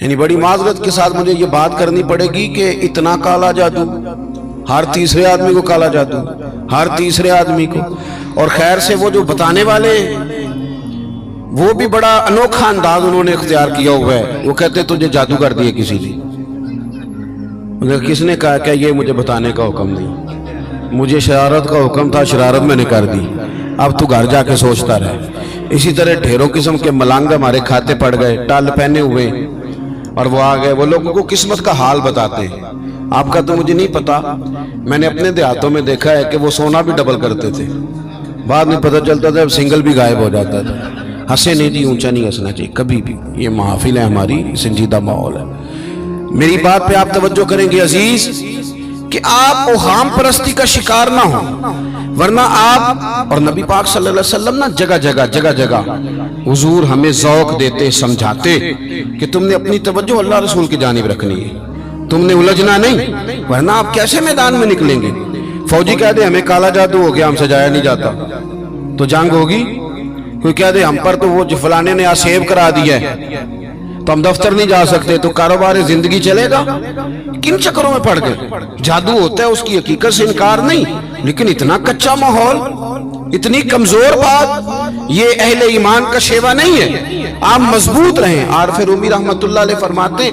یعنی بڑی معذرت کے ساتھ مجھے یہ بات کرنی پڑے گی کہ اتنا کالا جادو، ہر تیسرے آدمی کو کالا جادو، ہر تیسرے آدمی کو. اور خیر سے وہ جو بتانے والے وہ بھی بڑا انوکھا انداز انہوں نے اختیار کیا ہوا ہے. وہ کہتے تجھے جادو کر دیا کسی نے. کس نے کہا کہ یہ مجھے بتانے کا حکم نہیں، مجھے شرارت کا حکم تھا، شرارت میں نے کر دی، اب تو گھر جا کے سوچتا رہے. اسی طرح ڈھیروں قسم کے ملانگ ہمارے کھاتے پڑ گئے، ٹال پہنے ہوئے، اور وہ آ گئے. وہ لوگوں کو قسمت کا حال بتاتے ہیں. آپ کا تو مجھے نہیں پتا، میں نے اپنے دیہاتوں میں دیکھا ہے کہ وہ سونا بھی ڈبل کرتے تھے، بعد میں پتہ چلتا تھا سنگل بھی غائب ہو جاتا تھا. ہنسے نہیں جی، اونچا نہیں ہنسنا چاہیے کبھی بھی. یہ محافل ہے ہماری، سنجیدہ ماحول ہے. میری بات پہ آپ توجہ کریں گے عزیز کہ آپ اوہام پرستی کا شکار نہ ہوں، ورنہ آپ اور نبی پاک صلی اللہ علیہ وسلم نا جگہ جگہ حضور ہمیں ذوق دیتے، سمجھاتے کہ تم نے اپنی توجہ اللہ رسول کی جانب رکھنی ہے، تم نے الجھنا نہیں، ورنہ آپ کیسے میدان میں نکلیں گے. فوجی کہہ دے ہمیں کالا جادو ہو گیا، ہم سے جایا نہیں جاتا، تو جنگ ہوگی. کوئی کہہ دے ہم پر تو وہ فلانے نے سیو کرا دیا ہے تو ہم دفتر نہیں جا سکتے، تو کاروبار زندگی چلے گا. کن چکروں میں پڑ گئے. جادو ہوتا ہے، اس کی حقیقت سے انکار نہیں، لیکن اتنا کچا ماحول، اتنی کمزور بات، یہ اہل ایمان کا شیوا نہیں ہے. آپ مضبوط رہیں. عارف رومی رحمت اللہ علیہ فرماتے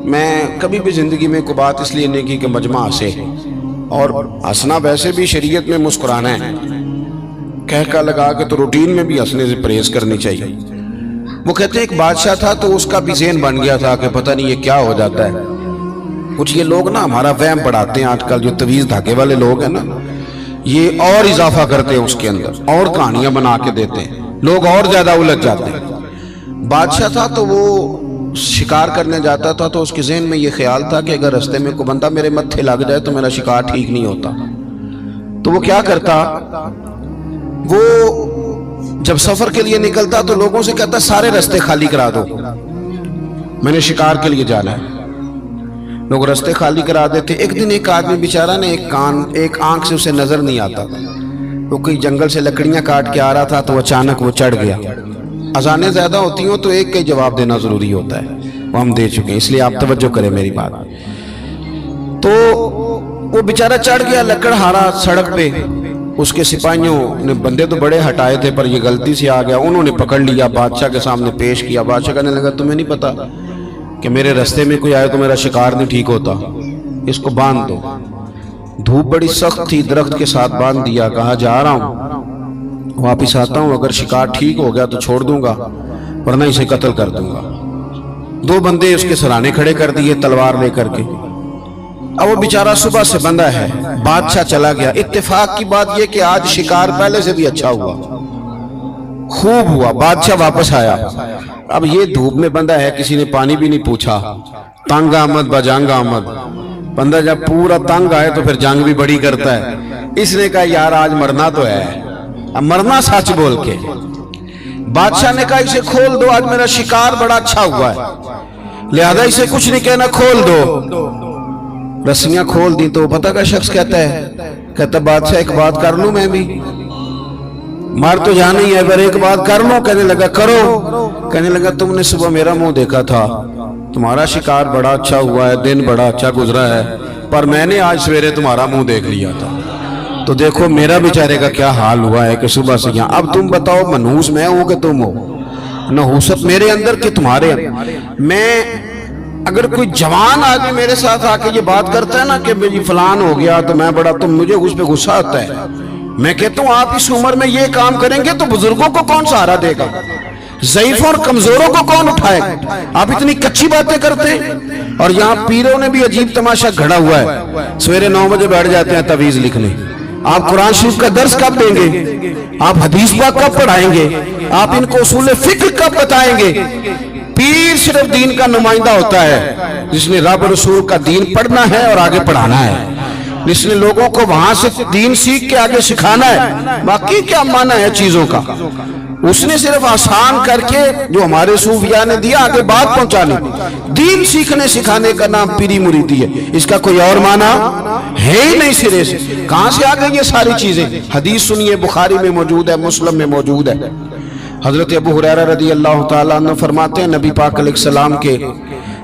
میں کبھی بھی زندگی میں کوئی بات اس لیے نہیں کی کہ مجمع ہنسے، اور ہنسنا ویسے بھی شریعت میں مسکرانا ہے، کہہ کا لگا کے تو روٹین میں بھی ہنسنے سے پرہیز کرنی چاہیے. وہ کہتے ہیں ایک بادشاہ تھا تو اس کا بھی ذہن بن گیا تھا کہ پتہ نہیں یہ کیا ہو جاتا ہے. کچھ یہ لوگ نا ہمارا وہم بڑھاتے ہیں، آج کل جو تویز دھاگے والے لوگ ہیں نا، یہ اور اضافہ کرتے ہیں اس کے اندر، اور کہانیاں بنا کے دیتے ہیں، لوگ اور زیادہ الجھ جاتے ہیں. بادشاہ تھا تو وہ شکار کرنے جاتا تھا تو اس کے ذہن میں یہ خیال تھا کہ اگر رستے میں کوئی بندہ میرے متھے لگ جائے تو میرا شکار ٹھیک نہیں ہوتا. تو وہ کیا کرتا، وہ جب سفر کے لیے نکلتا تو لوگوں سے کہتا سارے رستے خالی کرا دو، میں نے شکار کے لیے جانا ہے. لوگ رستے خالی کرا دیتے. ایک دن ایک آدمی بیچارہ نے ایک آنکھ سے اسے نظر نہیں آتا تھا، وہ کوئی جنگل سے لکڑیاں کاٹ کے آ رہا تھا تو اچانک وہ چڑھ گیا. اذانیں زیادہ ہوتی ہوں تو ایک کا جواب دینا ضروری ہوتا ہے، وہ ہم دے چکے ہیں، اس لیے آپ توجہ کریں میری بات. تو وہ بیچارہ چڑھ گیا لکڑ ہارا سڑک پہ. اس کے سپاہیوں نے، بندے تو بڑے ہٹائے تھے پر یہ غلطی سے آ گیا، انہوں نے پکڑ لیا، بادشاہ کے سامنے پیش کیا. بادشاہ کہنے لگا تمہیں نہیں پتا کہ میرے رستے میں کوئی آئے تو میرا شکار نہیں ٹھیک ہوتا، اس کو باندھ دو. دھوپ بڑی سخت تھی، درخت کے ساتھ باندھ دیا. کہا جا رہا ہوں، واپس آتا ہوں، اگر شکار ٹھیک ہو گیا تو چھوڑ دوں گا، ورنہ اسے قتل کر دوں گا. 2 بندے اس کے سرانے کھڑے کر دیے تلوار لے کر کے. اب وہ بیچارہ صبح سے بندہ ہے، بادشاہ چلا گیا. اتفاق کی بات یہ کہ آج شکار پہلے سے بھی اچھا ہوا، خوب ہوا. بادشاہ واپس آیا. اب یہ دھوپ میں بندہ ہے، کسی نے پانی بھی نہیں پوچھا. تنگ آمد بجنگ آمد. بندہ جب پورا تنگ آئے تو پھر جنگ بھی بڑی کرتا ہے. اس نے کہا یار آج مرنا تو ہے، اب مرنا سچ بول کے. بادشاہ نے کہا اسے کھول دو، آج میرا شکار بڑا اچھا ہوا ہے، لہذا اسے کچھ نہیں کہنا، کھول دو. رسیاں کھول دی تو پتہ کا شخص کہتا ہے بادشاہ ایک بات کر لوں میں بھی، مار تو جانا ہی ہے پر ایک بات کر لوں. کہنے لگا کرو. کہنے لگا تم نے صبح میرا منہ دیکھا تھا، تمہارا شکار بڑا اچھا ہوا ہے، دن بڑا اچھا گزرا ہے، پر میں نے آج سویرے تمہارا منہ دیکھ لیا تھا، تو دیکھو میرا بیچارے کا کیا حال ہوا ہے کہ صبح سے یہاں. اب تم بتاؤ منحوس میں ہوں کہ تم ہو؟ نحوست میرے اندر کہ تمہارے اندر؟ میں اگر کوئی جوان آدمی میرے ساتھ آ کے یہ بات کرتا ہے نا کہ بھئی فلان ہو گیا تو میں بڑا، تو مجھے اس پہ غصہ آتا ہے. میں کہتا ہوں آپ اس عمر میں یہ کام کریں گے تو بزرگوں کو کون سہارا دے گا؟ ضعیفوں اور کمزوروں کو کون اٹھائے گا؟ آپ اتنی کچی باتیں کرتے ہیں. اور یہاں پیروں نے بھی عجیب تماشا گھڑا ہوا ہے. سویرے 9 بجے بیٹھ جاتے ہیں تعویذ لکھنے. آپ قرآن شریف کا درس کب دیں گے؟ آپ حدیث پاک کب پڑھائیں گے؟ آپ ان کو اصول فقہ کب بتائیں گے؟ پیر صرف دین کا نمائندہ ہوتا ہے جس نے رب رسول کا دین پڑھنا ہے اور آگے پڑھانا ہے، جس نے لوگوں کو وہاں سے دین سیکھ کے آگے سکھانا ہے. باقی کیا معنی ہے چیزوں کا؟ اس نے صرف آسان کر کے جو ہمارے صوفیاء نے دیا آگے بات پہنچانی. دین سیکھنے سکھانے کا نام پیری مریدی ہے، اس کا کوئی اور معنی ہے ہی نہیں سرے سے. کہاں سے آ گئی یہ ساری چیزیں؟ حدیث سنیے، بخاری میں موجود ہے، مسلم میں موجود ہے. حضرت ابو ہریرہ رضی اللہ تعالیٰ عنہ فرماتے ہیں نبی پاک علیہ السلام کے